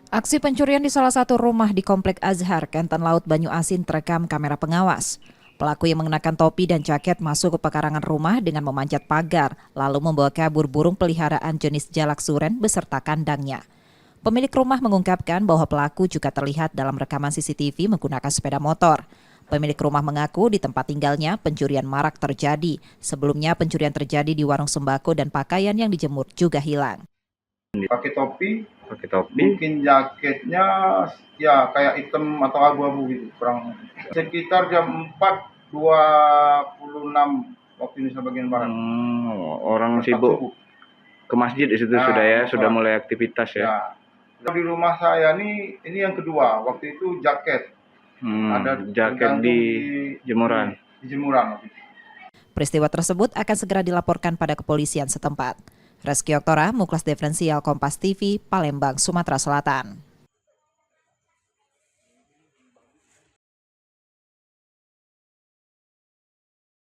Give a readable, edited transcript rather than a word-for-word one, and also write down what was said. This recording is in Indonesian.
Aksi pencurian di salah satu rumah di Komplek Azhar, Kenten Laut Banyu Asin terekam kamera pengawas. Pelaku yang mengenakan topi dan jaket masuk ke pekarangan rumah dengan memanjat pagar, lalu membawa kabur burung peliharaan jenis jalak suren beserta kandangnya. Pemilik rumah mengungkapkan bahwa pelaku juga terlihat dalam rekaman CCTV menggunakan sepeda motor. Pemilik rumah mengaku di tempat tinggalnya pencurian marak terjadi. Sebelumnya pencurian terjadi di warung sembako dan pakaian yang dijemur juga hilang. Pakai topi, mungkin jaketnya ya kayak hitam atau abu-abu gitu, kurang sekitar jam 4.26 waktu Indonesia bagian barat. Orang sibuk ke masjid di situ sudah mulai aktivitas ya. Di rumah saya ini yang kedua, waktu itu jaket. Ada jaket di jemuran. Di jemuran. Peristiwa tersebut akan segera dilaporkan pada kepolisian setempat. Reski Oktora, Muklas Diferensial Kompas TV, Palembang, Sumatera Selatan.